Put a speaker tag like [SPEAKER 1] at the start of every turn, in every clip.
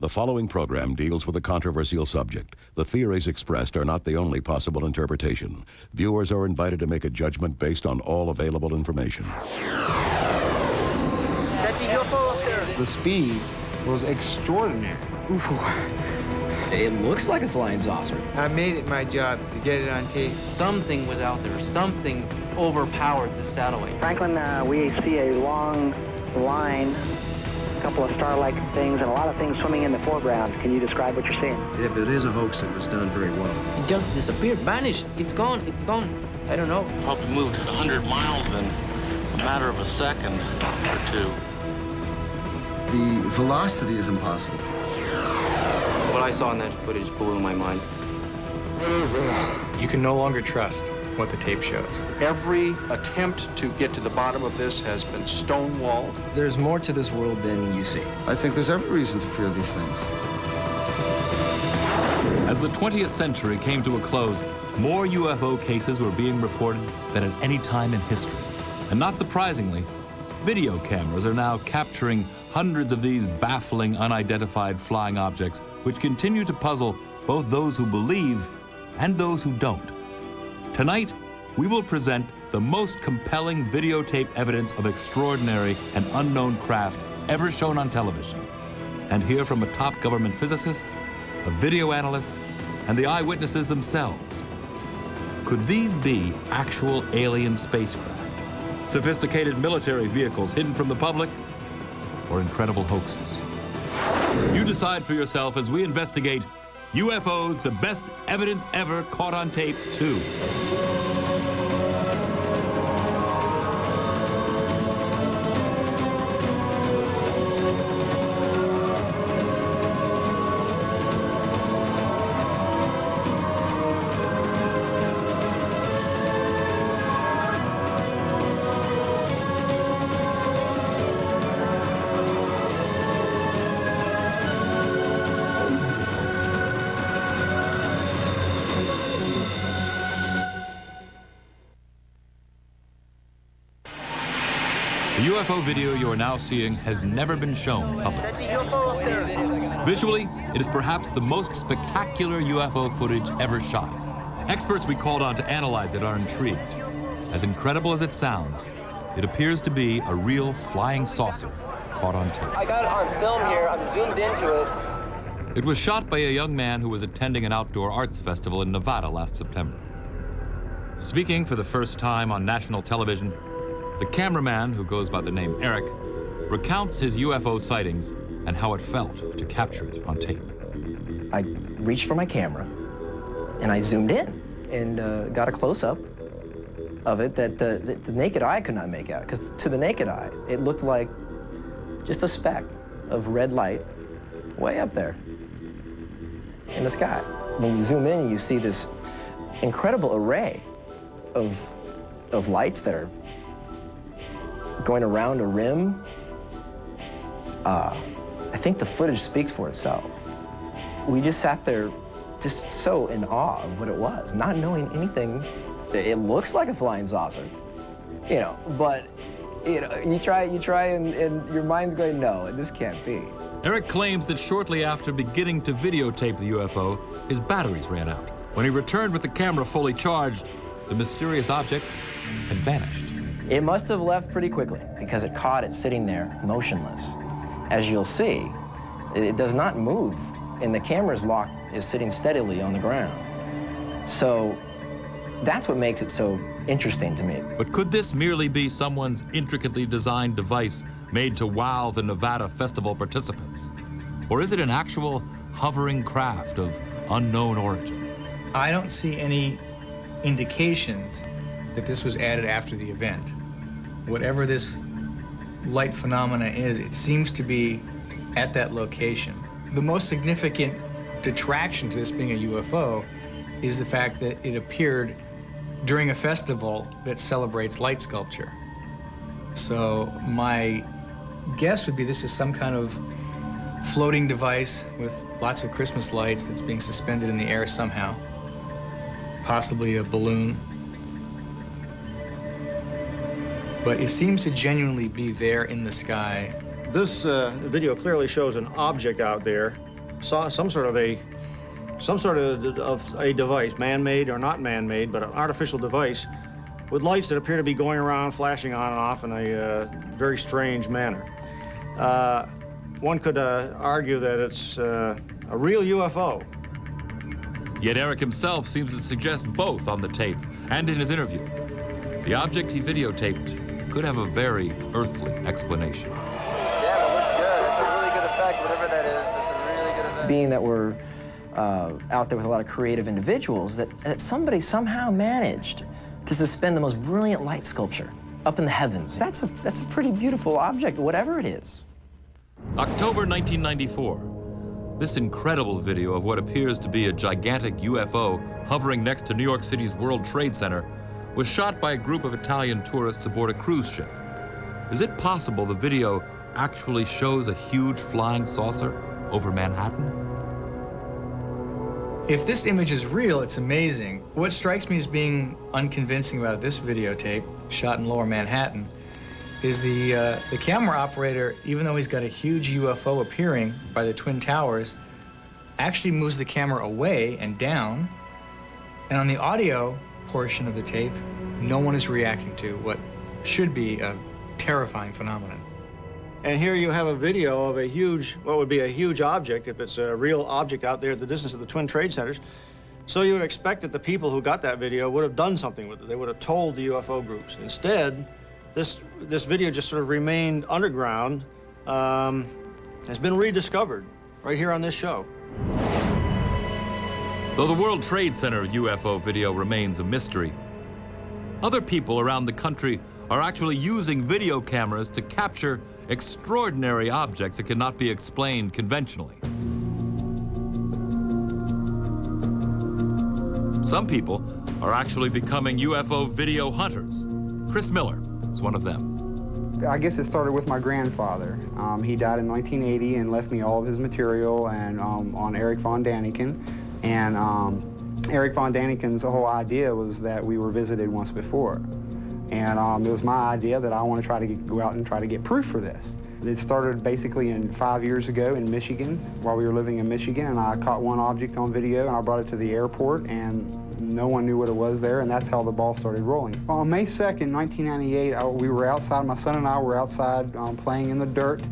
[SPEAKER 1] The following program deals with a controversial subject. The theories expressed are not the only possible interpretation. Viewers are invited to make a judgment based on all available information.
[SPEAKER 2] That's a UFO up there.
[SPEAKER 3] The speed was extraordinary.
[SPEAKER 4] UFO. It looks like a flying saucer.
[SPEAKER 3] I made it my job to get it on tape.
[SPEAKER 5] Something was out there. Something overpowered the satellite.
[SPEAKER 6] Franklin, we see a long line, a couple of star-like things, and a lot of things swimming in the foreground. Can you describe what you're seeing?
[SPEAKER 7] If it is a hoax, it was done very well.
[SPEAKER 5] It just disappeared, vanished. It's gone. It's gone. I don't know.
[SPEAKER 8] Probably moved at 100 miles in a matter of a second or two.
[SPEAKER 7] The velocity is impossible.
[SPEAKER 5] What I saw in that footage blew my mind.
[SPEAKER 9] You can no longer trust what the tape shows.
[SPEAKER 10] Every attempt to get to the bottom of this has been stonewalled.
[SPEAKER 4] There's more to this world than you see.
[SPEAKER 7] I think there's every reason to fear these things.
[SPEAKER 11] As the 20th century came to a close, more UFO cases were being reported than at any time in history. And not surprisingly, video cameras are now capturing hundreds of these baffling, unidentified flying objects, which continue to puzzle both those who believe and those who don't. Tonight, we will present the most compelling videotape evidence of extraordinary and unknown craft ever shown on television, and hear from a top government physicist, a video analyst, and the eyewitnesses themselves. Could these be actual alien spacecraft, sophisticated military vehicles hidden from the public, or incredible hoaxes? You decide for yourself as we investigate UFOs, the best evidence ever caught on tape 2. The UFO video you are now seeing has never been shown publicly.
[SPEAKER 2] That's a UFO up there.
[SPEAKER 11] Visually, it is perhaps the most spectacular UFO footage ever shot. Experts we called on to analyze it are intrigued. As incredible as it sounds, it appears to be a real flying saucer caught on tape.
[SPEAKER 4] I got it on film here. I'm zoomed into it.
[SPEAKER 11] It was shot by a young man who was attending an outdoor arts festival in Nevada last September. Speaking for the first time on national television, the cameraman, who goes by the name Eric, recounts his UFO sightings and how it felt to capture it on tape.
[SPEAKER 4] I reached for my camera, and I zoomed in and got a close-up of it that the naked eye could not make out, because to the naked eye, it looked like just a speck of red light way up there in the sky. When you zoom in, you see this incredible array of lights that are going around a rim. I think the footage speaks for itself. We just sat there just so in awe of what it was, not knowing anything. It looks like a flying saucer, you know, but you try and your mind's going, no, this can't be.
[SPEAKER 11] Eric claims that shortly after beginning to videotape the UFO, his batteries ran out. When he returned with the camera fully charged, the mysterious object had vanished.
[SPEAKER 4] It must have left pretty quickly because it caught it sitting there motionless. As you'll see, it does not move, and the camera's lock is sitting steadily on the ground. So that's what makes it so interesting to me.
[SPEAKER 11] But could this merely be someone's intricately designed device made to wow the Nevada festival participants? Or is it an actual hovering craft of unknown origin?
[SPEAKER 9] I don't see any indications that this was added after the event. Whatever this light phenomena is, it seems to be at that location. The most significant detraction to this being a UFO is the fact that it appeared during a festival that celebrates light sculpture. So my guess would be this is some kind of floating device with lots of Christmas lights that's being suspended in the air somehow, possibly a balloon. But it seems to genuinely be there in the sky.
[SPEAKER 12] This video clearly shows an object out there saw some sort of a device, man-made or not man-made, but an artificial device with lights that appear to be going around, flashing on and off in a very strange manner. One could argue that it's a real UFO.
[SPEAKER 11] Yet Eric himself seems to suggest both on the tape and in his interview. The object he videotaped could have a very earthly explanation.
[SPEAKER 2] Damn, it looks good. It's a really good effect, whatever that is. It's a really good effect.
[SPEAKER 4] Being that we're out there with a lot of creative individuals, that somebody somehow managed to suspend the most brilliant light sculpture up in the heavens. That's a pretty beautiful object, whatever it is.
[SPEAKER 11] October 1994. This incredible video of what appears to be a gigantic UFO hovering next to New York City's World Trade Center was shot by a group of Italian tourists aboard a cruise ship. Is it possible the video actually shows a huge flying saucer over Manhattan?
[SPEAKER 9] If this image is real, it's amazing. What strikes me as being unconvincing about this videotape, shot in Lower Manhattan, is the camera operator, even though he's got a huge UFO appearing by the Twin Towers, actually moves the camera away and down. And on the audio portion of the tape, no one is reacting to what should be a terrifying phenomenon.
[SPEAKER 12] And here you have a video of a huge, what would be a huge object, if it's a real object out there at the distance of the Twin Trade Centers. So you would expect that the people who got that video would have done something with it. They would have told the UFO groups. Instead, this video just sort of remained underground, has been rediscovered right here on this show.
[SPEAKER 11] Though the World Trade Center UFO video remains a mystery, other people around the country are actually using video cameras to capture extraordinary objects that cannot be explained conventionally. Some people are actually becoming UFO video hunters. Chris Miller is one of them.
[SPEAKER 3] I guess it started with my grandfather. He died in 1980 and left me all of his material and on Eric von Daniken. And Eric von Daniken's whole idea was that we were visited once before. And it was my idea that I want to try to go out and try to get proof for this. It started basically 5 years ago in Michigan, while we were living in Michigan, and I caught one object on video and I brought it to the airport, and no one knew what it was there, and that's how the ball started rolling. On May 2nd, 1998, we were outside, my son and I were outside playing in the dirt,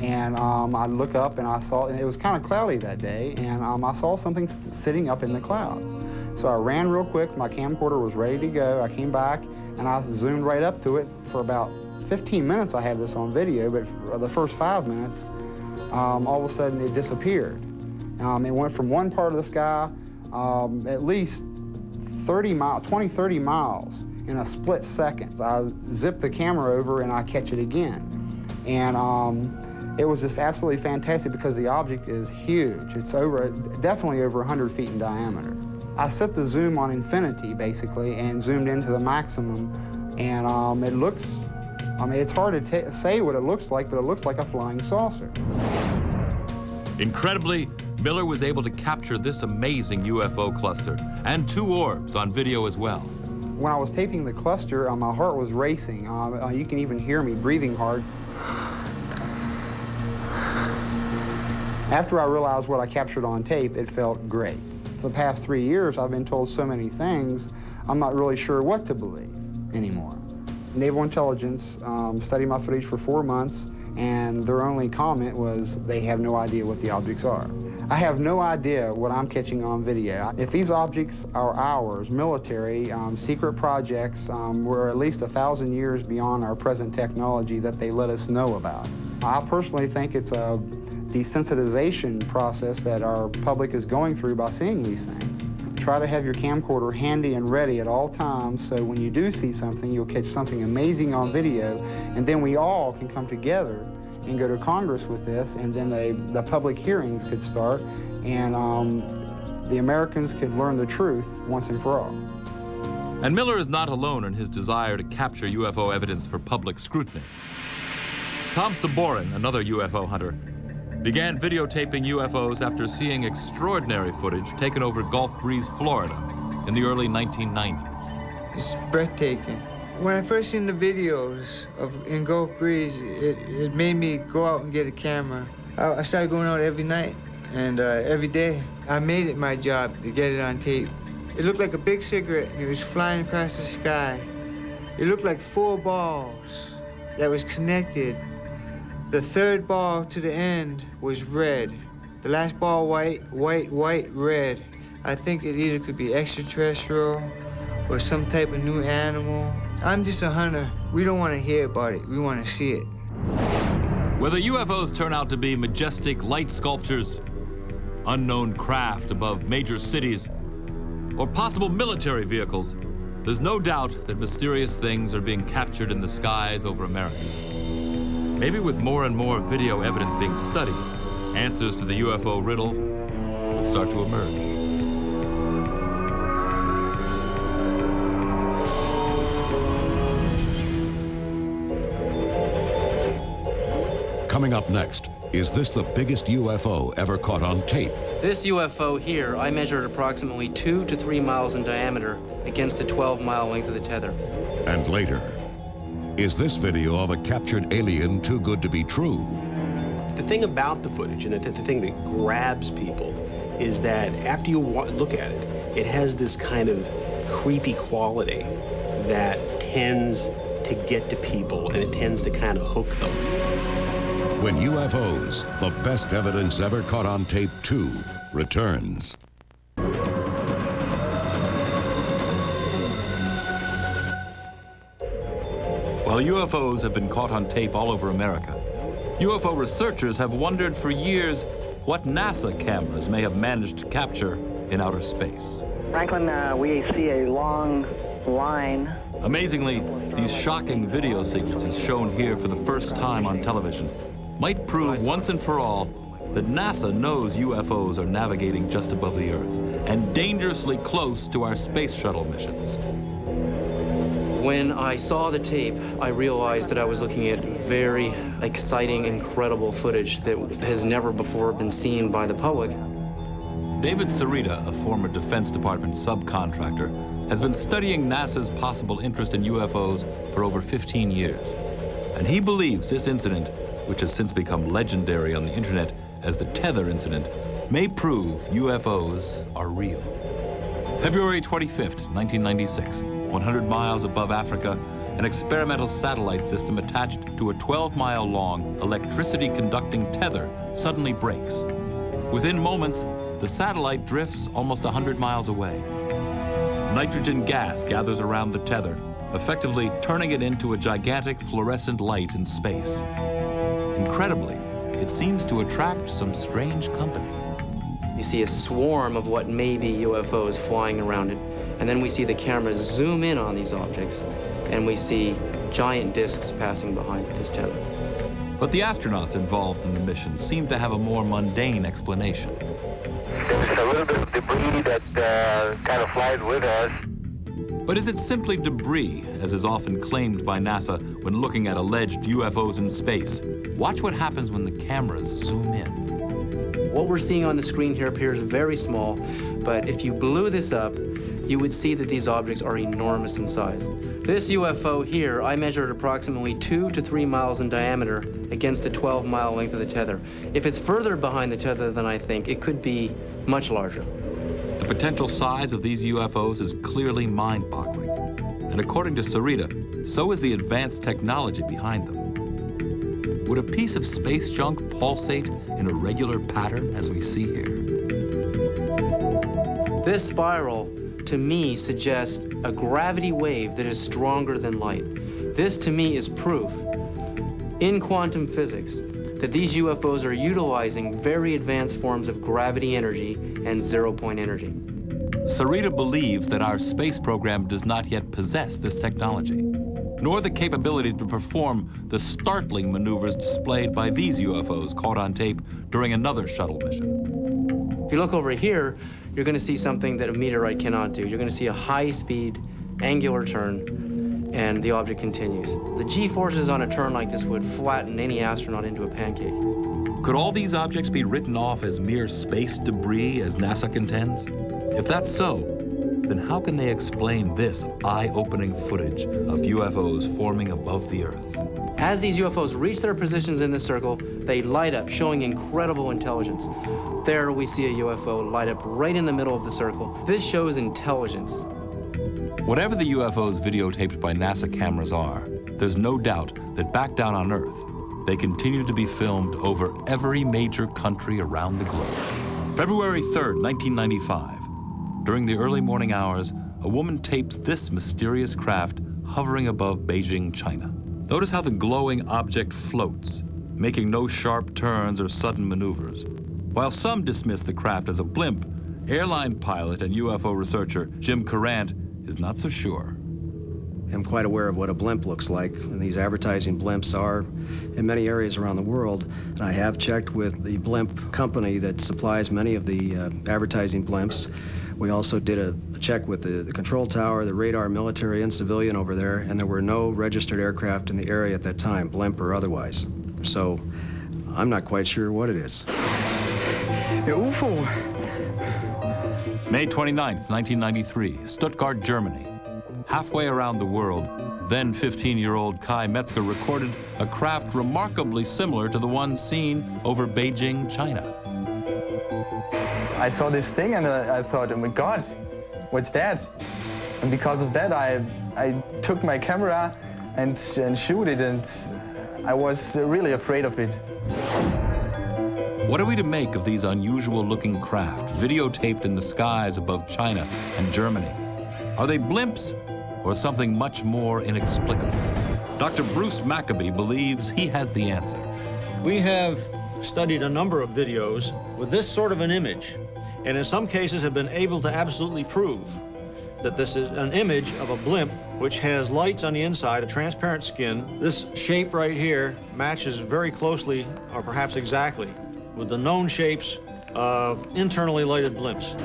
[SPEAKER 3] and I look up and I saw, it was kind of cloudy that day, and I saw something sitting up in the clouds. So I ran real quick, my camcorder was ready to go, I came back, and I zoomed right up to it. For about 15 minutes I have this on video, but for the first 5 minutes, all of a sudden it disappeared. It went from one part of the sky at least 20, 30 miles in a split second. I zip the camera over and I catch it again. And it was just absolutely fantastic because the object is huge. It's definitely over 100 feet in diameter. I set the zoom on infinity, basically, and zoomed into the maximum. And it looks, it's hard to say what it looks like, but it looks like a flying saucer.
[SPEAKER 11] Incredibly, Miller was able to capture this amazing UFO cluster and 2 orbs on video as well.
[SPEAKER 3] When I was taping the cluster, my heart was racing. You can even hear me breathing hard. After I realized what I captured on tape, it felt great. For the past 3 years, I've been told so many things, I'm not really sure what to believe anymore. Naval Intelligence studied my footage for 4 months, and their only comment was they have no idea what the objects are. I have no idea what I'm catching on video. If these objects are ours, military, secret projects, we're at least 1,000 years beyond our present technology that they let us know about. I personally think it's a desensitization process that our public is going through by seeing these things. Try to have your camcorder handy and ready at all times, so when you do see something, you'll catch something amazing on video, and then we all can come together and go to Congress with this, and then the public hearings could start, and the Americans could learn the truth once and for all.
[SPEAKER 11] And Miller is not alone in his desire to capture UFO evidence for public scrutiny. Tom Saborin, another UFO hunter, began videotaping UFOs after seeing extraordinary footage taken over Gulf Breeze, Florida in the early 1990s.
[SPEAKER 3] It's breathtaking. When I first seen the videos in Gulf Breeze, it made me go out and get a camera. I started going out every night.
[SPEAKER 13] And every day, I made it my job to get it on tape. It looked like a big cigarette, and it was flying across the sky. It looked like 4 balls that was connected. The third ball to the end was red. The last ball white, white, white, red. I think it either could be extraterrestrial or some type of new animal. I'm just a hunter. We don't want to hear about it. We want to see it.
[SPEAKER 11] Whether UFOs turn out to be majestic light sculptures, unknown craft above major cities, or possible military vehicles, there's no doubt that mysterious things are being captured in the skies over America. Maybe with more and more video evidence being studied, answers to the UFO riddle will start to emerge.
[SPEAKER 1] Coming up next, is this the biggest UFO ever caught on tape?
[SPEAKER 5] This UFO here, I measured approximately 2 to 3 miles in diameter against the 12-mile length of the tether.
[SPEAKER 1] And later, is this video of a captured alien too good to be true?
[SPEAKER 14] The thing about the footage, and the thing that grabs people, is that after you look at it, it has this kind of creepy quality that tends to get to people, and it tends to kind of hook them.
[SPEAKER 1] When UFOs, the best evidence ever caught on tape 2, returns.
[SPEAKER 11] While UFOs have been caught on tape all over America, UFO researchers have wondered for years what NASA cameras may have managed to capture in outer space.
[SPEAKER 6] Franklin, we see a long line.
[SPEAKER 11] Amazingly, these shocking video sequences shown here for the first time on television might prove once and for all that NASA knows UFOs are navigating just above the Earth and dangerously close to our space shuttle missions.
[SPEAKER 5] When I saw the tape, I realized that I was looking at very exciting, incredible footage that has never before been seen by the public.
[SPEAKER 11] David Sarita, a former Defense Department subcontractor, has been studying NASA's possible interest in UFOs for over 15 years. And he believes this incident, which has since become legendary on the internet as the Tether incident, may prove UFOs are real. February 25th, 1996, 100 miles above Africa, an experimental satellite system attached to a 12-mile-long electricity-conducting tether suddenly breaks. Within moments, the satellite drifts almost 100 miles away. Nitrogen gas gathers around the tether, effectively turning it into a gigantic fluorescent light in space. Incredibly, it seems to attract some strange company.
[SPEAKER 5] You see a swarm of what may be UFOs flying around it, and then we see the cameras zoom in on these objects, and we see giant discs passing behind this tether.
[SPEAKER 11] But the astronauts involved in the mission seem to have a more mundane explanation.
[SPEAKER 15] There's a little bit of debris that kind of flies with us.
[SPEAKER 11] But is it simply debris, as is often claimed by NASA when looking at alleged UFOs in space? Watch what happens when the cameras zoom in.
[SPEAKER 5] What we're seeing on the screen here appears very small, but if you blew this up, you would see that these objects are enormous in size. This UFO here, I measured approximately 2 to 3 miles in diameter against the 12-mile length of the tether. If it's further behind the tether than I think, it could be much larger.
[SPEAKER 11] The potential size of these UFOs is clearly mind-boggling. And according to Sarita, so is the advanced technology behind them. Would a piece of space junk pulsate in a regular pattern as we see here?
[SPEAKER 5] This spiral, to me, suggests a gravity wave that is stronger than light. This, to me, is proof in quantum physics that these UFOs are utilizing very advanced forms of gravity energy and zero-point energy.
[SPEAKER 11] Sarita believes that our space program does not yet possess this technology, nor the capability to perform the startling maneuvers displayed by these UFOs caught on tape during another shuttle mission.
[SPEAKER 5] If you look over here, you're going to see something that a meteorite cannot do. You're going to see a high-speed, angular turn, and the object continues. The G-forces on a turn like this would flatten any astronaut into a pancake.
[SPEAKER 11] Could all these objects be written off as mere space debris, as NASA contends? If that's so, then how can they explain this eye-opening footage of UFOs forming above the Earth?
[SPEAKER 5] As these UFOs reach their positions in the circle, they light up, showing incredible intelligence. There we see a UFO light up right in the middle of the circle. This shows intelligence.
[SPEAKER 11] Whatever the UFOs videotaped by NASA cameras are, there's no doubt that back down on Earth, they continue to be filmed over every major country around the globe. February 3rd, 1995. During the early morning hours, a woman tapes this mysterious craft hovering above Beijing, China. Notice how the glowing object floats, making no sharp turns or sudden maneuvers. While some dismiss the craft as a blimp, airline pilot and UFO researcher Jim Carant is not so sure.
[SPEAKER 16] I'm quite aware of what a blimp looks like, and these advertising blimps are in many areas around the world. And I have checked with the blimp company that supplies many of the advertising blimps. We also did a check with the control tower, the radar, military and civilian over there, and there were no registered aircraft in the area at that time, blimp or otherwise. So I'm not quite sure what it is.
[SPEAKER 13] UFO.
[SPEAKER 11] May 29th, 1993, Stuttgart, Germany. Halfway around the world, then 15-year-old Kai Metzger recorded a craft remarkably similar to the one seen over Beijing, China.
[SPEAKER 17] I saw this thing and I thought, oh my God, what's that? And because of that, I took my camera and shoot it, and I was really afraid of it.
[SPEAKER 11] What are we to make of these unusual-looking craft videotaped in the skies above China and Germany? Are they blimps or something much more inexplicable? Dr. Bruce Maccabee believes he has the answer.
[SPEAKER 12] We have studied a number of videos with this sort of an image, and in some cases have been able to absolutely prove that this is an image of a blimp which has lights on the inside, a transparent skin. This shape right here matches very closely, or perhaps exactly, with the known shapes of internally lighted blimps.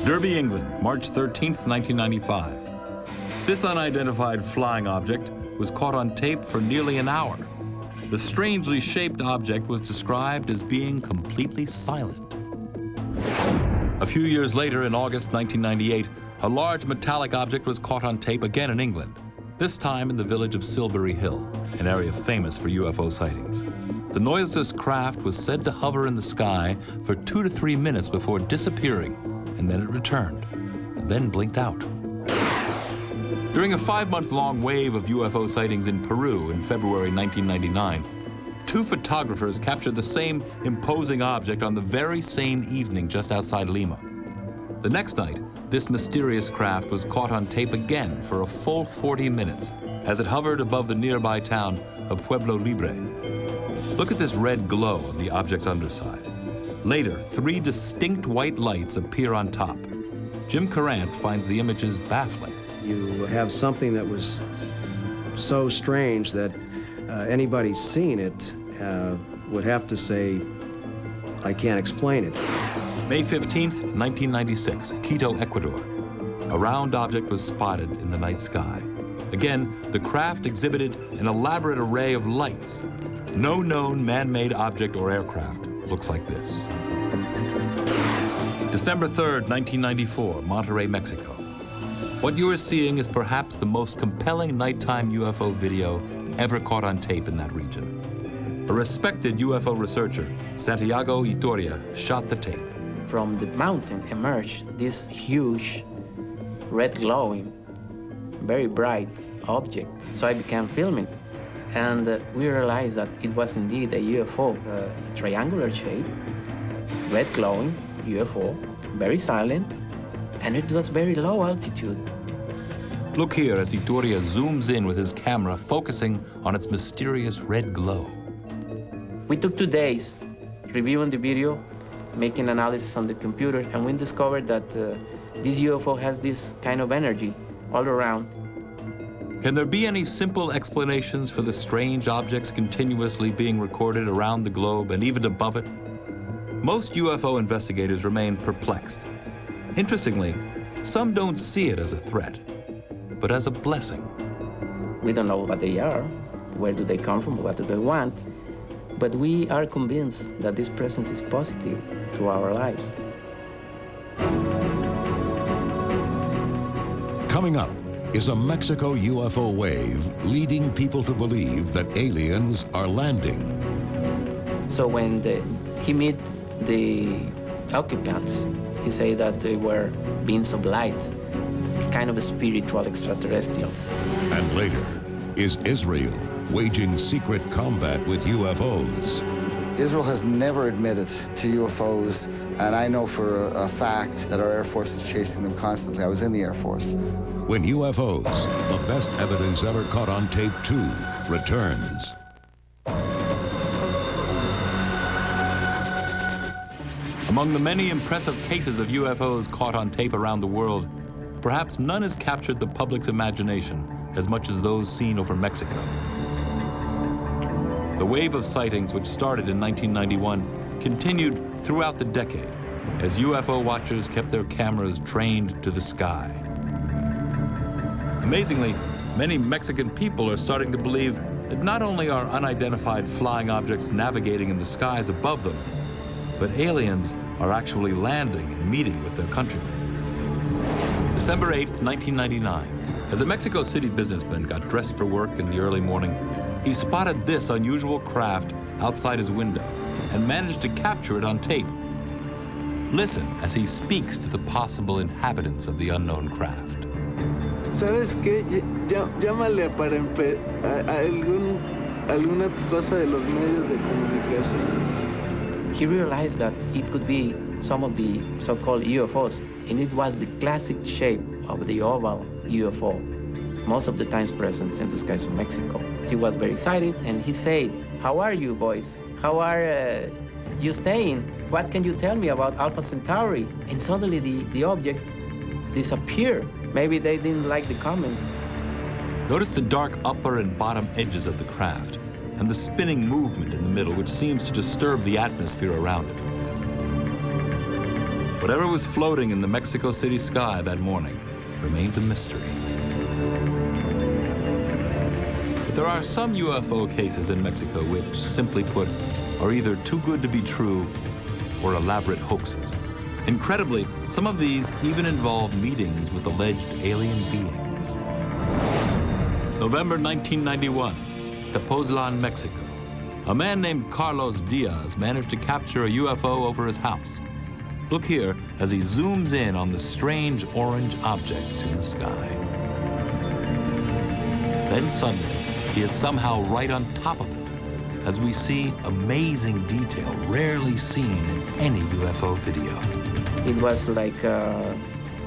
[SPEAKER 11] Derby, England, March 13th, 1995. This unidentified flying object was caught on tape for nearly an hour. The strangely shaped object was described as being completely silent. A few years later, in August 1998, a large metallic object was caught on tape again in England, this time in the village of Silbury Hill, an area famous for UFO sightings. The noiseless craft was said to hover in the sky for 2 to 3 minutes before disappearing, and then it returned, and then blinked out. During a 5-month-long wave of UFO sightings in Peru in February 1999, 2 photographers captured the same imposing object on the very same evening just outside Lima. The next night, this mysterious craft was caught on tape again for a full 40 minutes as it hovered above the nearby town of Pueblo Libre. Look at this red glow on the object's underside. Later, 3 distinct white lights appear on top. Jim Carant finds the images baffling.
[SPEAKER 16] You have something that was so strange that anybody seeing it would have to say, I can't explain it.
[SPEAKER 11] May 15th, 1996, Quito, Ecuador. A round object was spotted in the night sky. Again, the craft exhibited an elaborate array of lights. No known man-made object or aircraft looks like this. December 3rd, 1994, Monterrey, Mexico. What you are seeing is perhaps the most compelling nighttime UFO video ever caught on tape in that region. A respected UFO researcher, Santiago Itoria, shot the tape.
[SPEAKER 18] From the mountain emerged this huge, red glowing, very bright object. So I began filming, and we realized that it was indeed a UFO, a triangular shape, red glowing UFO, very silent, and it was very low altitude.
[SPEAKER 11] Look here as Itoria zooms in with his camera, focusing on its mysterious red glow.
[SPEAKER 18] We took 2 days reviewing the video, making analysis on the computer, and we discovered that this UFO has this kind of energy all around.
[SPEAKER 11] Can there be any simple explanations for the strange objects continuously being recorded around the globe and even above it? Most UFO investigators remain perplexed. Interestingly, some don't see it as a threat, but as a blessing.
[SPEAKER 18] We don't know what they are, where do they come from, what do they want, but we are convinced that this presence is positive to our lives.
[SPEAKER 1] Coming up is a Mexico UFO wave leading people to believe that aliens are landing.
[SPEAKER 18] So when the he met the occupants, he said that they were beings of light, kind of spiritual extraterrestrials.
[SPEAKER 1] And later, is Israel waging secret combat with UFOs?
[SPEAKER 7] Israel has never admitted to UFOs, and I know for a fact that our Air Force is chasing them constantly. I was in the Air Force.
[SPEAKER 1] When UFOs, the best evidence ever caught on tape 2, returns.
[SPEAKER 11] Among the many impressive cases of UFOs caught on tape around the world, perhaps none has captured the public's imagination as much as those seen over Mexico. The wave of sightings, which started in 1991, continued throughout the decade as UFO watchers kept their cameras trained to the sky. Amazingly, many Mexican people are starting to believe that not only are unidentified flying objects navigating in the skies above them, but aliens are actually landing and meeting with their countrymen. December 8th, 1999, as a Mexico City businessman got dressed for work in the early morning, he spotted this unusual craft outside his window and managed to capture it on tape. Listen as he speaks to the possible inhabitants of the unknown craft.
[SPEAKER 19] ¿Sabes qué? Llámale para alguna cosa de los medios de comunicación.
[SPEAKER 18] He realized that it could be some of the so-called UFOs, and it was the classic shape of the oval UFO, most of the times present in the skies of Mexico. He was very excited, and he said, "How are you, boys? How are you staying? What can you tell me about Alpha Centauri?" And suddenly the object disappeared. Maybe they didn't like the comments.
[SPEAKER 11] Notice the dark upper and bottom edges of the craft and the spinning movement in the middle, which seems to disturb the atmosphere around it. Whatever was floating in the Mexico City sky that morning remains a mystery. But there are some UFO cases in Mexico which, simply put, are either too good to be true or elaborate hoaxes. Incredibly, some of these even involve meetings with alleged alien beings. November 1991, Tepoztlan, Mexico. A man named Carlos Diaz managed to capture a UFO over his house. Look here as he zooms in on the strange orange object in the sky. Then suddenly, he is somehow right on top of it, as we see amazing detail rarely seen in any UFO video.
[SPEAKER 18] It was like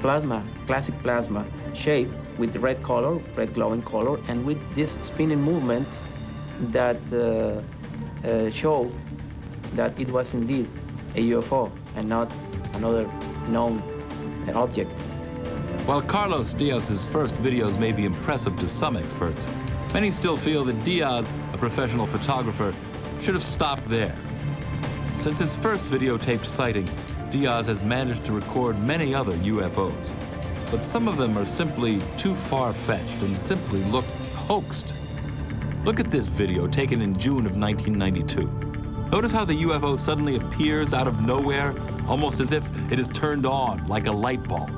[SPEAKER 18] plasma, classic plasma shape with red color, red glowing color, and with these spinning movements that show that it was indeed a UFO and not another known object.
[SPEAKER 11] While Carlos Diaz's first videos may be impressive to some experts, many still feel that Diaz, a professional photographer, should have stopped there. Since his first videotaped sighting, Diaz has managed to record many other UFOs, but some of them are simply too far-fetched and simply look hoaxed. Look at this video taken in June of 1992. Notice how the UFO suddenly appears out of nowhere, almost as if it is turned on like a light bulb.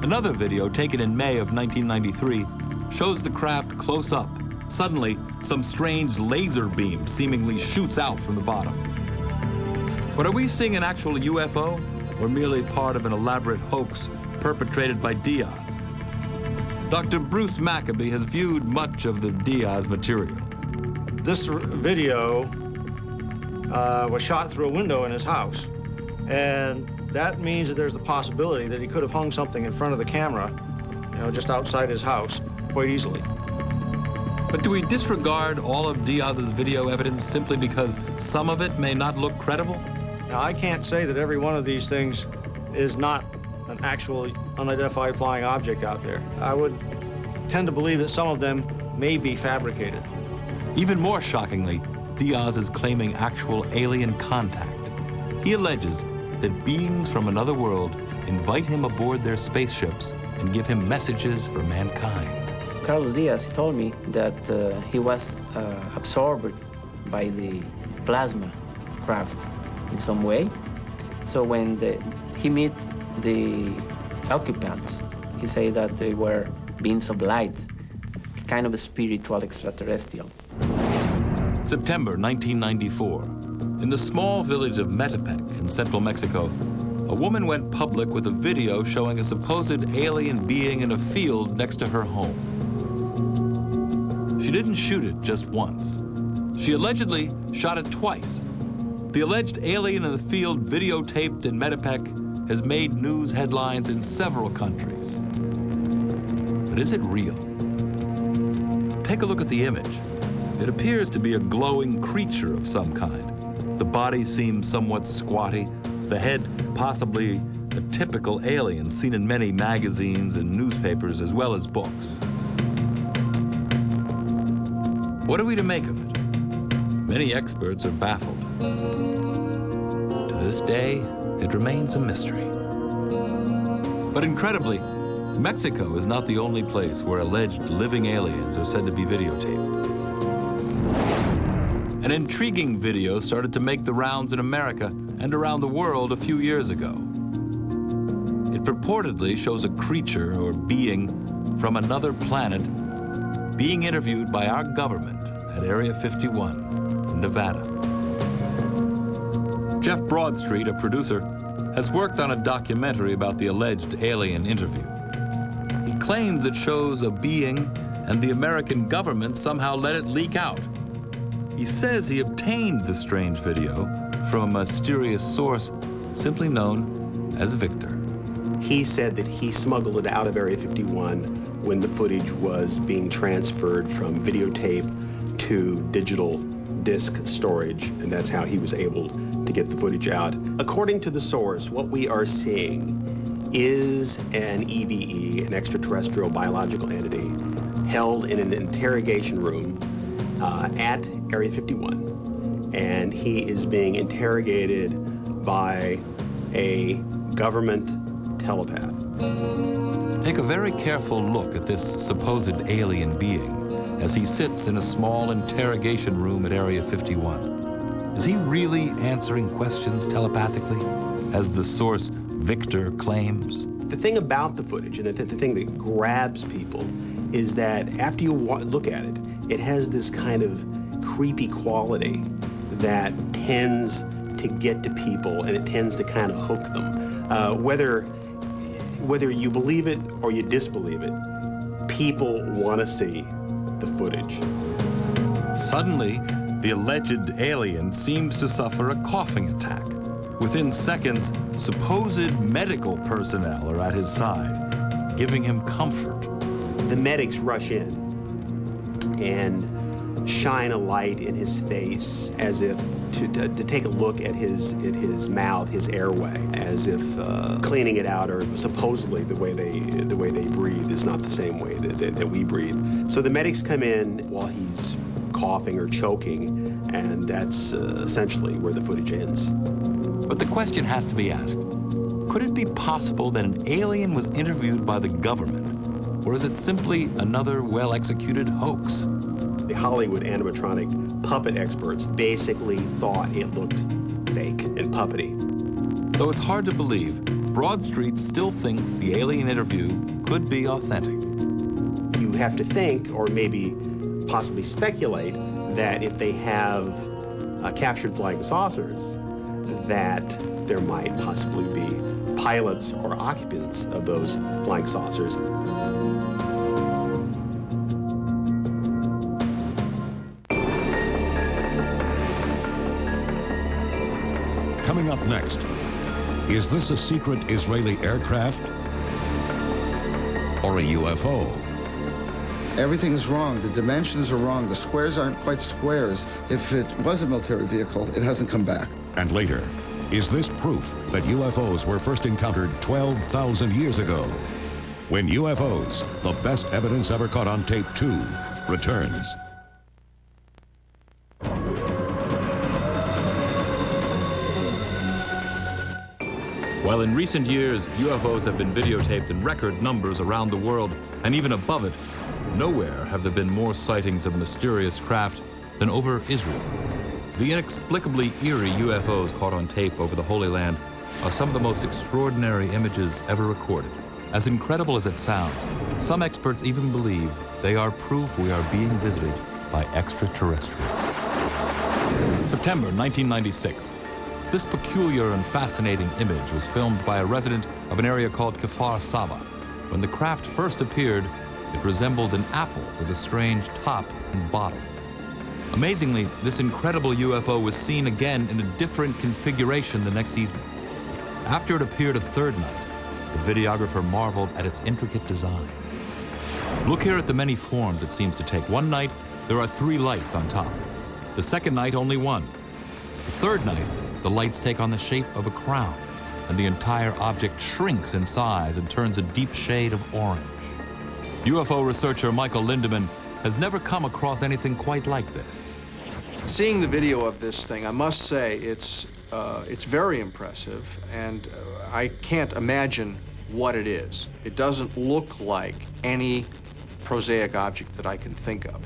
[SPEAKER 11] Another video taken in May of 1993 shows the craft close up. Suddenly, some strange laser beam seemingly shoots out from the bottom. But are we seeing an actual UFO, or merely part of an elaborate hoax perpetrated by Diaz? Dr. Bruce Maccabee has viewed much of the Diaz material.
[SPEAKER 12] This video was shot through a window in his house, and that means that there's the possibility that he could have hung something in front of the camera, just outside his house, quite easily.
[SPEAKER 11] But do we disregard all of Diaz's video evidence simply because some of it may not look credible?
[SPEAKER 12] Now, I can't say that every one of these things is not an actual unidentified flying object out there. I would tend to believe that some of them may be fabricated.
[SPEAKER 11] Even more shockingly, Diaz is claiming actual alien contact. He alleges that beings from another world invite him aboard their spaceships and give him messages for mankind.
[SPEAKER 18] Carlos Diaz told me that he was absorbed by the plasma craft in some way. So when he met the occupants, he said that they were beings of light, kind of spiritual extraterrestrials.
[SPEAKER 11] September 1994. In the small village of Metepec in central Mexico, a woman went public with a video showing a supposed alien being in a field next to her home. She didn't shoot it just once. She allegedly shot it twice. The alleged alien in the field, videotaped in Metepec, has made news headlines in several countries. But is it real? Take a look at the image. It appears to be a glowing creature of some kind. The body seems somewhat squatty, the head possibly a typical alien seen in many magazines and newspapers as well as books. What are we to make of it? Many experts are baffled. To this day, it remains a mystery. But incredibly, Mexico is not the only place where alleged living aliens are said to be videotaped. An intriguing video started to make the rounds in America and around the world a few years ago. It purportedly shows a creature or being from another planet being interviewed by our government at Area 51 in Nevada. Jeff Broadstreet, a producer, has worked on a documentary about the alleged alien interview. He claims it shows a being and the American government somehow let it leak out. He says he obtained the strange video from a mysterious source simply known as Victor.
[SPEAKER 14] He said that he smuggled it out of Area 51 when the footage was being transferred from videotape to digital disc storage, and that's how he was able to get the footage out. According to the source, what we are seeing is an EBE, an extraterrestrial biological entity, held in an interrogation room at Area 51, and he is being interrogated by a government telepath.
[SPEAKER 11] Take a very careful look at this supposed alien being as he sits in a small interrogation room at Area 51. Is he really answering questions telepathically, as the source Victor claims?
[SPEAKER 14] The thing about the footage, and the thing that grabs people, is that after you look at it, it has this kind of creepy quality that tends to get to people, and it tends to kind of hook them. Whether you believe it or you disbelieve it, people want to see the footage.
[SPEAKER 11] Suddenly, the alleged alien seems to suffer a coughing attack. Within seconds, supposed medical personnel are at his side, giving him comfort.
[SPEAKER 14] The medics rush in and shine a light in his face as if to take a look at his mouth, his airway, as if cleaning it out, or supposedly the way they breathe is not the same way that we breathe. So the medics come in while he's coughing or choking, and that's essentially where the footage ends.
[SPEAKER 11] But the question has to be asked, could it be possible that an alien was interviewed by the government, or is it simply another well-executed hoax?
[SPEAKER 14] The Hollywood animatronic puppet experts basically thought it looked fake and puppety.
[SPEAKER 11] Though it's hard to believe, Broadstreet still thinks the alien interview could be authentic.
[SPEAKER 14] You have to think, or maybe possibly speculate, that if they have captured flying saucers, that there might possibly be pilots or occupants of those flying saucers.
[SPEAKER 1] Coming up next, is this a secret Israeli aircraft or a UFO?
[SPEAKER 7] Everything is wrong. The dimensions are wrong. The squares aren't quite squares. If it was a military vehicle, it hasn't come back.
[SPEAKER 1] And later, is this proof that UFOs were first encountered 12,000 years ago? When UFOs, the best evidence ever caught on tape 2, returns.
[SPEAKER 11] While in recent years, UFOs have been videotaped in record numbers around the world, and even above it, nowhere have there been more sightings of mysterious craft than over Israel. The inexplicably eerie UFOs caught on tape over the Holy Land are some of the most extraordinary images ever recorded. As incredible as it sounds, some experts even believe they are proof we are being visited by extraterrestrials. September 1996. This peculiar and fascinating image was filmed by a resident of an area called Kfar Saba. When the craft first appeared, it resembled an apple with a strange top and bottom. Amazingly, this incredible UFO was seen again in a different configuration the next evening. After it appeared a third night, the videographer marveled at its intricate design. Look here at the many forms it seems to take. One night, there are 3 lights on top. The second night, only 1. The third night, the lights take on the shape of a crown, and the entire object shrinks in size and turns a deep shade of orange. UFO researcher Michael Lindemann has never come across anything quite like this.
[SPEAKER 10] Seeing the video of this thing, I must say it's very impressive, and I can't imagine what it is. It doesn't look like any prosaic object that I can think of.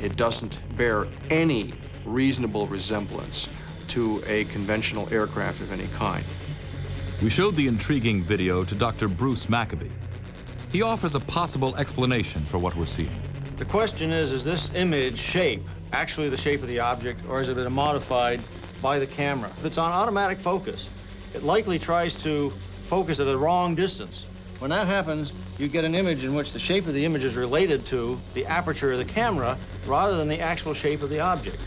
[SPEAKER 10] It doesn't bear any reasonable resemblance to a conventional aircraft of any kind.
[SPEAKER 11] We showed the intriguing video to Dr. Bruce Maccabee. He offers a possible explanation for what we're seeing.
[SPEAKER 12] The question is this image shape actually the shape of the object, or has it been modified by the camera? If it's on automatic focus, it likely tries to focus at a wrong distance. When that happens, you get an image in which the shape of the image is related to the aperture of the camera rather than the actual shape of the object.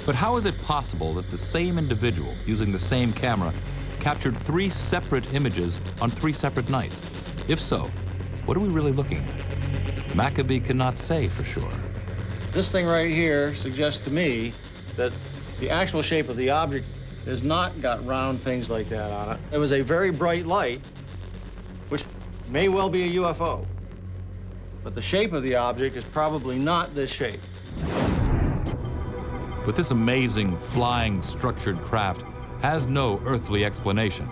[SPEAKER 11] But how is it possible that the same individual, using the same camera, captured 3 separate images on 3 separate nights? If so, what are we really looking at? Maccabee cannot say for sure.
[SPEAKER 12] This thing right here suggests to me that the actual shape of the object has not got round things like that on it. It was a very bright light, which may well be a UFO. But the shape of the object is probably not this shape.
[SPEAKER 11] But this amazing, flying, structured craft has no earthly explanation.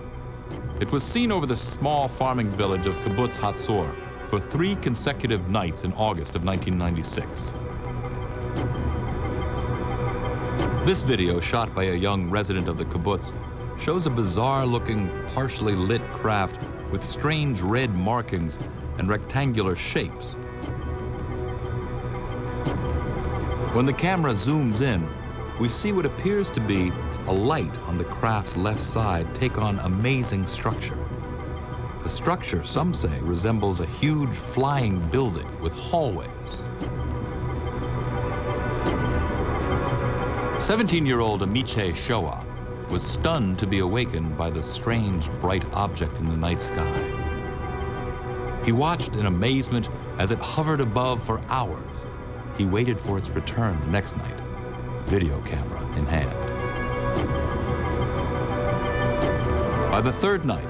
[SPEAKER 11] It was seen over the small farming village of Kibbutz Hatzor for 3 consecutive nights in August of 1996. This video, shot by a young resident of the kibbutz, shows a bizarre-looking, partially lit craft with strange red markings and rectangular shapes. When the camera zooms in, we see what appears to be a light on the craft's left side take on amazing structure. A structure, some say, resembles a huge flying building with hallways. 17-year-old Amiche Shoah was stunned to be awakened by the strange, bright object in the night sky. He watched in amazement as it hovered above for hours. He waited for its return the next night, video camera in hand. By the third night,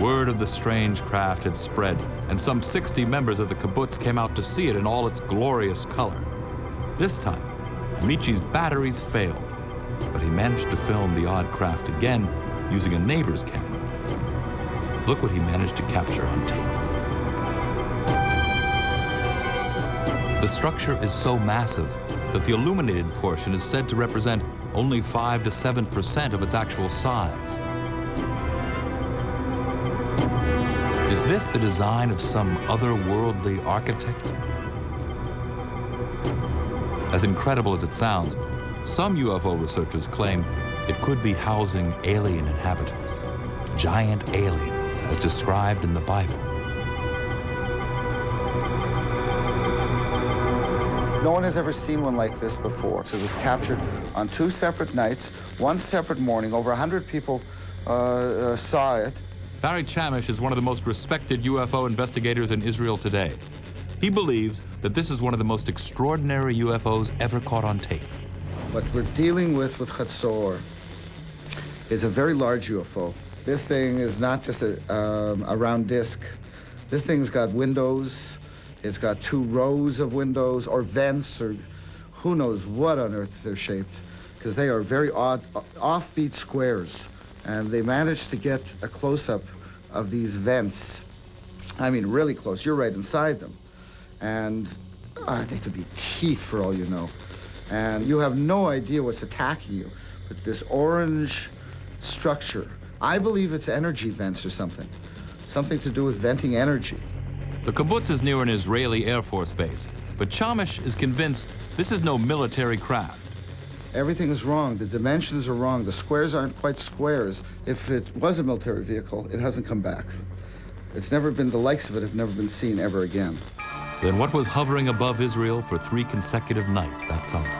[SPEAKER 11] word of the strange craft had spread, and some 60 members of the kibbutz came out to see it in all its glorious color. This time, Amiche's batteries failed, but he managed to film the odd craft again using a neighbor's camera. Look what he managed to capture on tape. The structure is so massive that the illuminated portion is said to represent only 5 to 7% of its actual size. Is this the design of some otherworldly architect? As incredible as it sounds, some UFO researchers claim it could be housing alien inhabitants, giant aliens as described in the Bible.
[SPEAKER 7] No one has ever seen one like this before. So it was captured on 2 separate nights, 1 separate morning. Over 100 people saw it.
[SPEAKER 11] Barry Chamish is one of the most respected UFO investigators in Israel today. He believes that this is one of the most extraordinary UFOs ever caught on tape.
[SPEAKER 7] What we're dealing with Hatzor is a very large UFO. This thing is not just a round disc. This thing's got windows. It's got 2 rows of windows or vents, or who knows what on earth they're shaped, because they are very odd, offbeat squares. And they managed to get a close-up of these vents. I mean, really close. You're right inside them. And they could be teeth for all you know. And you have no idea what's attacking you. But this orange structure, I believe it's energy vents or something. Something to do with venting energy.
[SPEAKER 11] The kibbutz is near an Israeli Air Force base, but Chamish is convinced this is no military craft.
[SPEAKER 7] Everything is wrong. The dimensions are wrong. The squares aren't quite squares. If it was a military vehicle, it hasn't come back. It's never been, the likes of it have never been seen ever again.
[SPEAKER 11] Then what was hovering above Israel for 3 consecutive nights that summer?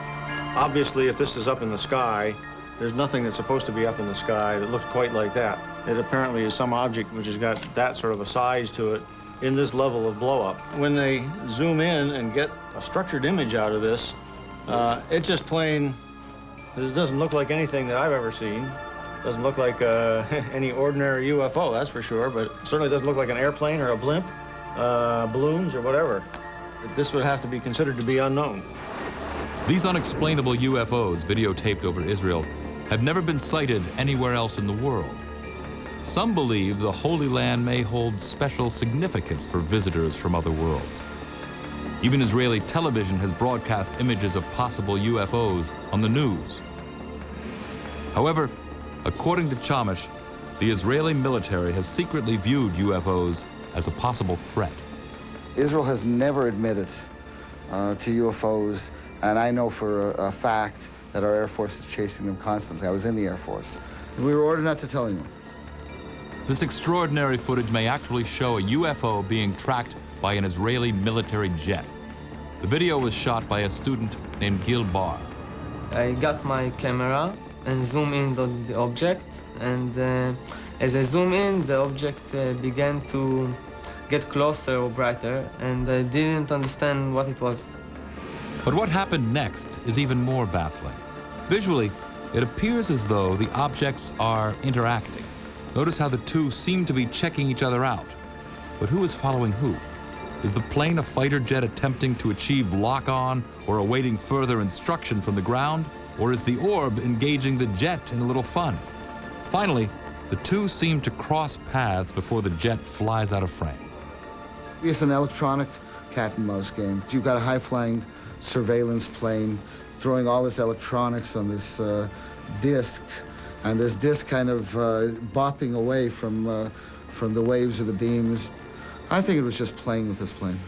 [SPEAKER 12] Obviously, if this is up in the sky, there's nothing that's supposed to be up in the sky that looks quite like that. It apparently is some object which has got that sort of a size to it in this level of blow-up. When they zoom in and get a structured image out of this, it just plain, it doesn't look like anything that I've ever seen. It doesn't look like any ordinary UFO, that's for sure, but it certainly doesn't look like an airplane or a blimp, balloons or whatever. This would have to be considered to be unknown.
[SPEAKER 11] These unexplainable UFOs videotaped over Israel have never been sighted anywhere else in the world. Some believe the Holy Land may hold special significance for visitors from other worlds. Even Israeli television has broadcast images of possible UFOs on the news. However, according to Chamish, the Israeli military has secretly viewed UFOs as a possible threat.
[SPEAKER 7] Israel has never admitted to UFOs, and I know for a fact that our Air Force is chasing them constantly. I was in the Air Force. We were ordered not to tell anyone.
[SPEAKER 11] This extraordinary footage may actually show a UFO being tracked by an Israeli military jet. The video was shot by a student named Gil Bar.
[SPEAKER 20] I got my camera and zoom in on the object, and as I zoom in, the object began to get closer or brighter, and I didn't understand what it was.
[SPEAKER 11] But what happened next is even more baffling. Visually, it appears as though the objects are interacting. Notice how the two seem to be checking each other out. But who is following who? Is the plane a fighter jet attempting to achieve lock-on or awaiting further instruction from the ground? Or is the orb engaging the jet in a little fun? Finally, the two seem to cross paths before the jet flies out of frame.
[SPEAKER 7] It's an electronic cat and mouse game. You've got a high-flying surveillance plane throwing all this electronics on this disc, and this disc kind of bopping away from the waves or the beams. I think it was just playing with this plane.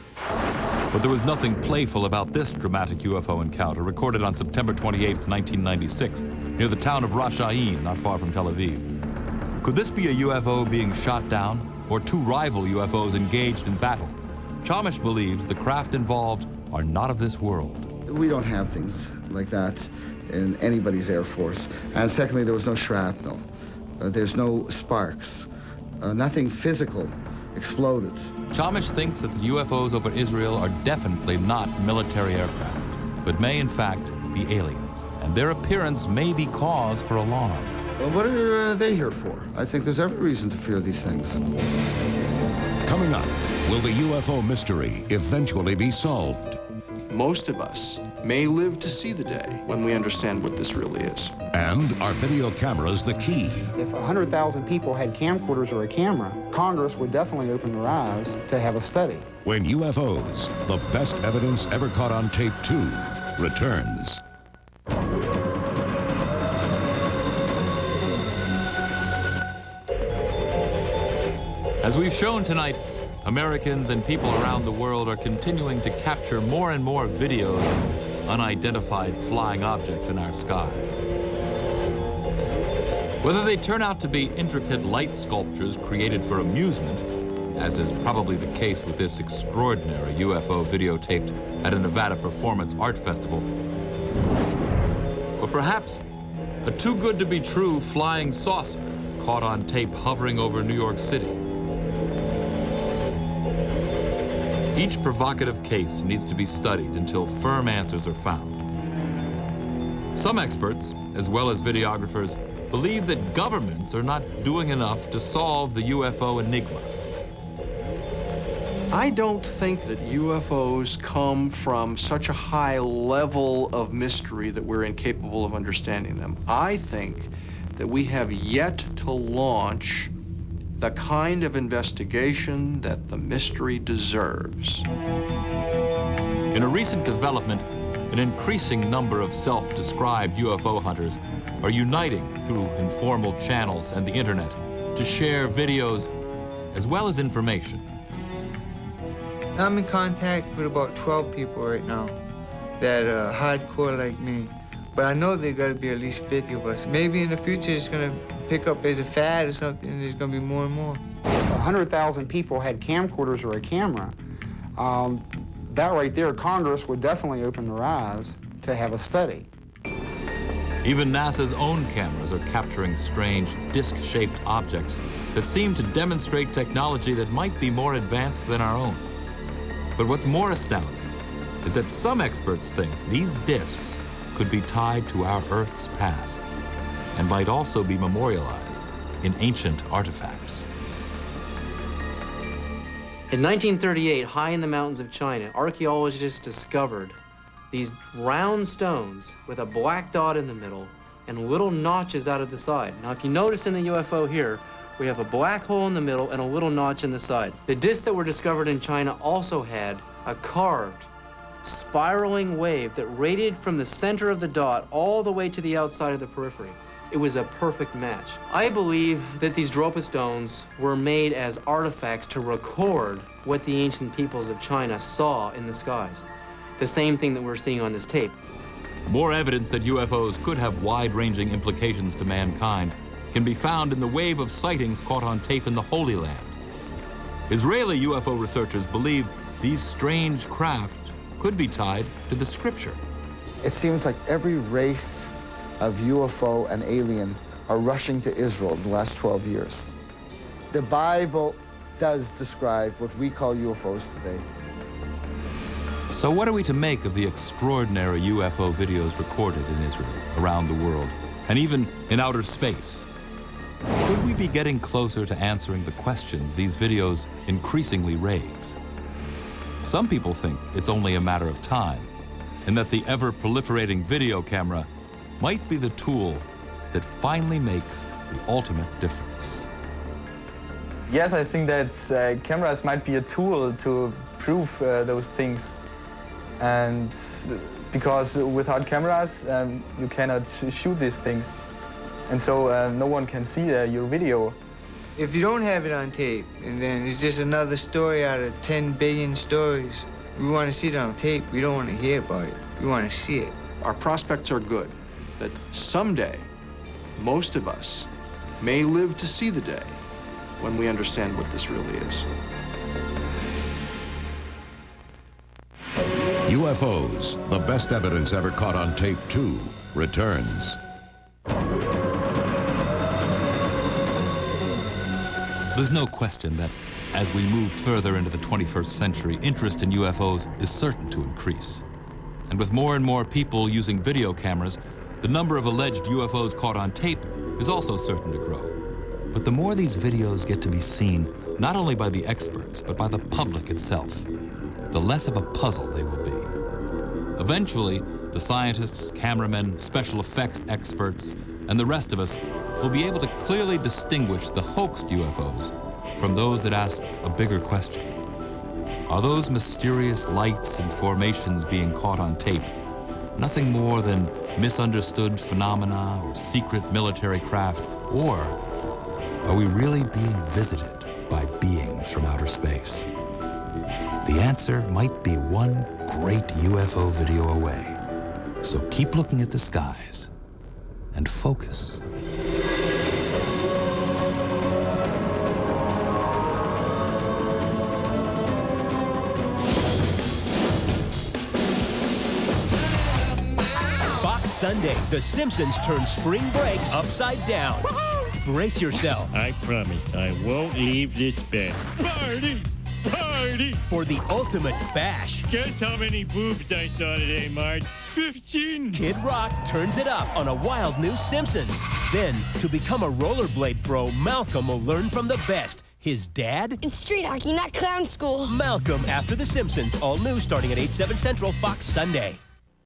[SPEAKER 11] But there was nothing playful about this dramatic UFO encounter recorded on September 28, 1996, near the town of Rosh Ain, not far from Tel Aviv. Could this be a UFO being shot down, or two rival UFOs engaged in battle? Chamish believes the craft involved are not of this world.
[SPEAKER 7] We don't have things like that in anybody's Air Force. And secondly, there was no shrapnel. There's no sparks. Nothing physical exploded.
[SPEAKER 11] Chamish thinks that the UFOs over Israel are definitely not military aircraft, but may in fact be aliens, and their appearance may be cause for alarm.
[SPEAKER 7] Well, what are they here for? I think there's every reason to fear these things.
[SPEAKER 1] Coming up, will the UFO mystery eventually be solved?
[SPEAKER 10] Most of us may live to see the day when we understand what this really is.
[SPEAKER 1] And are video cameras the key?
[SPEAKER 3] If 100,000 people had camcorders or a camera, Congress would definitely open their eyes to have a study.
[SPEAKER 1] When UFOs, the best evidence ever caught on tape 2, returns.
[SPEAKER 11] As we've shown tonight, Americans and people around the world are continuing to capture more and more videos of unidentified flying objects in our skies. Whether they turn out to be intricate light sculptures created for amusement, as is probably the case with this extraordinary UFO videotaped at a Nevada Performance Art Festival, or perhaps a too-good-to-be-true flying saucer caught on tape hovering over New York City. Each provocative case needs to be studied until firm answers are found. Some experts, as well as videographers, believe that governments are not doing enough to solve the UFO enigma.
[SPEAKER 10] I don't think that UFOs come from such a high level of mystery that we're incapable of understanding them. I think that we have yet to launch the kind of investigation that the mystery deserves.
[SPEAKER 11] In a recent development, an increasing number of self-described UFO hunters are uniting through informal channels and the internet to share videos as well as information.
[SPEAKER 13] I'm in contact with about 12 people right now that are hardcore like me. But I know there got to be at least 50 of us. Maybe in the future it's going to pick up as a fad or something, and there's going to be more and more.
[SPEAKER 3] If 100,000 people had camcorders or a camera, that right there, Congress would definitely open their eyes to have a study.
[SPEAKER 11] Even NASA's own cameras are capturing strange disc-shaped objects that seem to demonstrate technology that might be more advanced than our own. But what's more astounding is that some experts think these discs could be tied to our Earth's past and might also be memorialized in ancient artifacts.
[SPEAKER 5] In 1938, high in the mountains of China, archaeologists discovered these round stones with a black dot in the middle and little notches out of the side. Now, if you notice in the UFO here, we have a black hole in the middle and a little notch in the side. The discs that were discovered in China also had a carved, spiraling wave that radiated from the center of the dot all the way to the outside of the periphery. It was a perfect match. I believe that these Dropa stones were made as artifacts to record what the ancient peoples of China saw in the skies. The same thing that we're seeing on this tape.
[SPEAKER 11] More evidence that UFOs could have wide-ranging implications to mankind can be found in the wave of sightings caught on tape in the Holy Land. Israeli UFO researchers believe these strange craft could be tied to the scripture.
[SPEAKER 7] It seems like every race of UFO and alien are rushing to Israel in the last 12 years. The Bible does describe what we call UFOs today.
[SPEAKER 11] So what are we to make of the extraordinary UFO videos recorded in Israel, around the world, and even in outer space? Could we be getting closer to answering the questions these videos increasingly raise? Some people think it's only a matter of time, and that the ever-proliferating video camera might be the tool that finally makes the ultimate difference.
[SPEAKER 17] Yes, I think that cameras might be a tool to prove those things. And because without cameras, you cannot shoot these things. And so no one can see your video.
[SPEAKER 13] If you don't have it on tape, and then it's just another story out of 10 billion stories, we want to see it on tape. We don't want to hear about it. We want to see it.
[SPEAKER 10] Our prospects are good, that someday, most of us may live to see the day when we understand what this really is.
[SPEAKER 1] UFOs, the best evidence ever caught on tape 2, returns.
[SPEAKER 11] There's no question that as we move further into the 21st century, interest in UFOs is certain to increase. And with more and more people using video cameras, the number of alleged UFOs caught on tape is also certain to grow. But the more these videos get to be seen, not only by the experts, but by the public itself, the less of a puzzle they will be. Eventually, the scientists, cameramen, special effects experts, and the rest of us will be able to clearly distinguish the hoaxed UFOs from those that ask a bigger question. Are those mysterious lights and formations being caught on tape nothing more than misunderstood phenomena or secret military craft? Or are we really being visited by beings from outer space? The answer might be one great UFO video away. So keep looking at the skies and focus.
[SPEAKER 21] Sunday, The Simpsons turn spring break upside down. Brace yourself.
[SPEAKER 22] I promise I won't leave this bed. Party! Party!
[SPEAKER 21] For the ultimate bash.
[SPEAKER 22] Guess how many boobs I saw today, Marge? 15!
[SPEAKER 21] Kid Rock turns it up on a wild new Simpsons. Then, to become a rollerblade pro, Malcolm will learn from the best. His dad?
[SPEAKER 23] In street hockey, not clown school.
[SPEAKER 21] Malcolm after The Simpsons. All new starting at 8/7 Central, Fox Sunday.